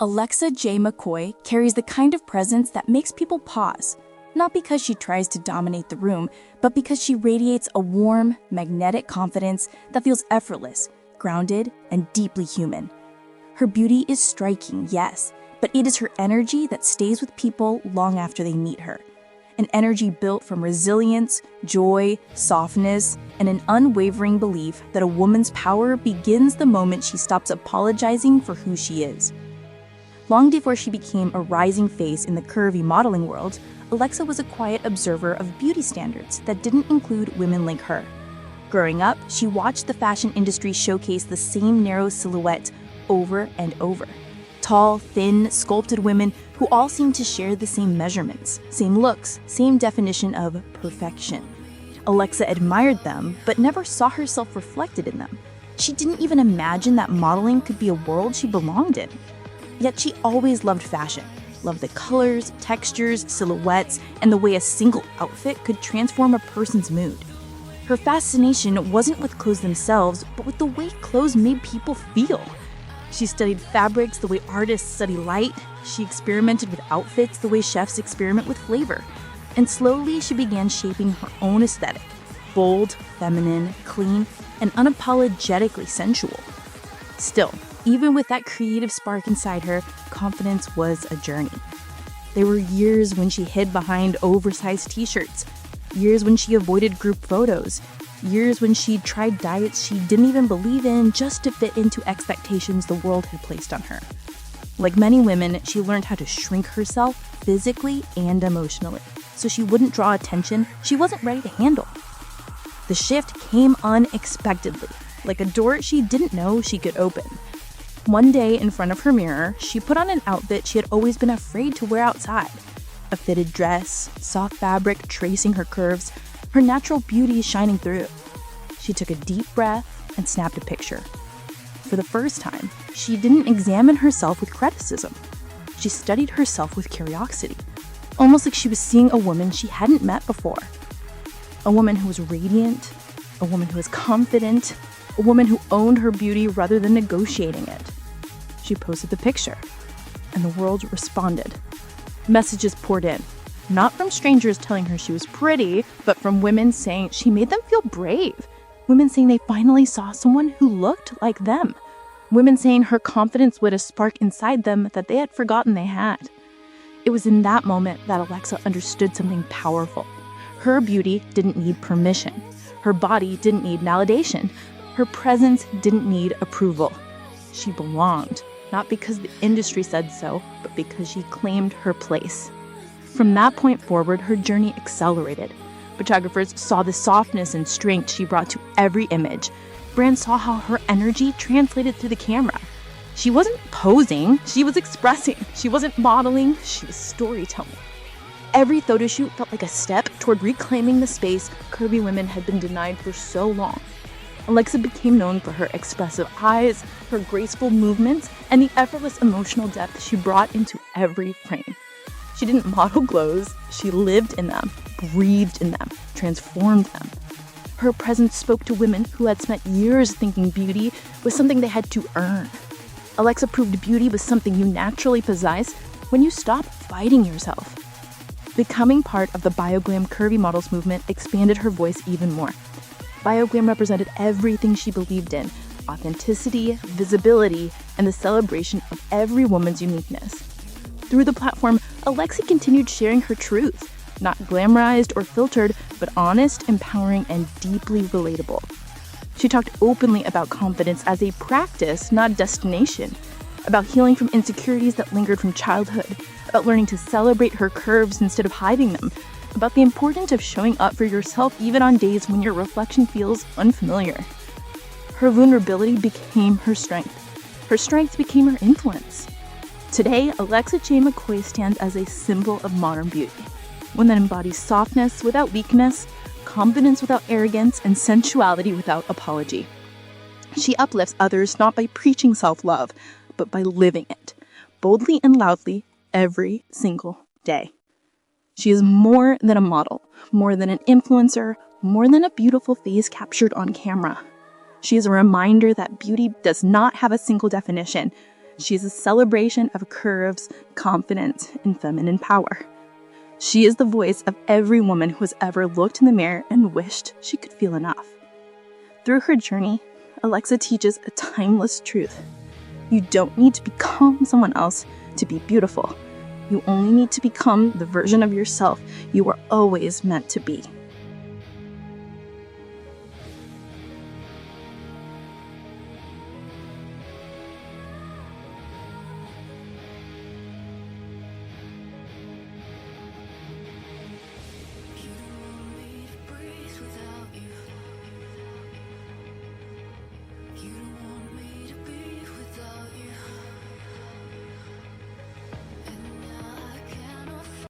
Alexa Jay McCoy carries the kind of presence that makes people pause, not because she tries to dominate the room, but because she radiates a warm, magnetic confidence that feels effortless, grounded, and deeply human. Her beauty is striking, yes, but it is her energy that stays with people long after they meet her. An energy built from resilience, joy, softness, and an unwavering belief that a woman's power begins the moment she stops apologizing for who she is. Long before she became a rising face in the curvy modeling world, Alexa was a quiet observer of beauty standards that didn't include women like her. Growing up, she watched the fashion industry showcase the same narrow silhouette over and over. Tall, thin, sculpted women who all seemed to share the same measurements, same looks, same definition of perfection. Alexa admired them, but never saw herself reflected in them. She didn't even imagine that modeling could be a world she belonged in. Yet she always loved fashion, loved the colors, textures, silhouettes, and the way a single outfit could transform a person's mood. Her fascination wasn't with clothes themselves, but with the way clothes made people feel. She studied fabrics the way artists study light. She experimented with outfits the way chefs experiment with flavor. And slowly she began shaping her own aesthetic, bold, feminine, clean, and unapologetically sensual. Still, even with that creative spark inside her, confidence was a journey. There were years when she hid behind oversized t-shirts, years when she avoided group photos, years when she tried diets she didn't even believe in just to fit into expectations the world had placed on her. Like many women, she learned how to shrink herself physically and emotionally, so she wouldn't draw attention she wasn't ready to handle. The shift came unexpectedly, like a door she didn't know she could open. One day in front of her mirror, she put on an outfit she had always been afraid to wear outside. A fitted dress, soft fabric tracing her curves, her natural beauty shining through. She took a deep breath and snapped a picture. For the first time, she didn't examine herself with criticism. She studied herself with curiosity, almost like she was seeing a woman she hadn't met before. A woman who was radiant, a woman who was confident, a woman who owned her beauty rather than negotiating it. She posted the picture, and the world responded. Messages poured in, not from strangers telling her she was pretty, but from women saying she made them feel brave. Women saying they finally saw someone who looked like them. Women saying her confidence lit a spark inside them that they had forgotten they had. It was in that moment that Alexa understood something powerful. Her beauty didn't need permission. Her body didn't need validation. Her presence didn't need approval. She belonged, not because the industry said so, but because she claimed her place. From that point forward, her journey accelerated. Photographers saw the softness and strength she brought to every image. Brands saw how her energy translated through the camera. She wasn't posing, she was expressing. She wasn't modeling, she was storytelling. Every photo shoot felt like a step toward reclaiming the space curvy women had been denied for so long. Alexa became known for her expressive eyes, her graceful movements, and the effortless emotional depth she brought into every frame. She didn't model clothes, she lived in them, breathed in them, transformed them. Her presence spoke to women who had spent years thinking beauty was something they had to earn. Alexa proved beauty was something you naturally possess when you stop fighting yourself. Becoming part of the Bioglam Curvy Models movement expanded her voice even more. Bioglam represented everything she believed in: authenticity, visibility, and the celebration of every woman's uniqueness. Through the platform, Alexa continued sharing her truth, not glamorized or filtered, but honest, empowering, and deeply relatable. She talked openly about confidence as a practice, not a destination, about healing from insecurities that lingered from childhood, about learning to celebrate her curves instead of hiding them, about the importance of showing up for yourself even on days when your reflection feels unfamiliar. Her vulnerability became her strength. Her strength became her influence. Today, Alexa Jay McCoy stands as a symbol of modern beauty, one that embodies softness without weakness, confidence without arrogance, and sensuality without apology. She uplifts others not by preaching self-love, but by living it, boldly and loudly, every single day. She is more than a model, more than an influencer, more than a beautiful face captured on camera. She is a reminder that beauty does not have a single definition. She is a celebration of curves, confidence, and feminine power. She is the voice of every woman who has ever looked in the mirror and wished she could feel enough. Through her journey, Alexa teaches a timeless truth. You don't need to become someone else to be beautiful. You only need to become the version of yourself you were always meant to be.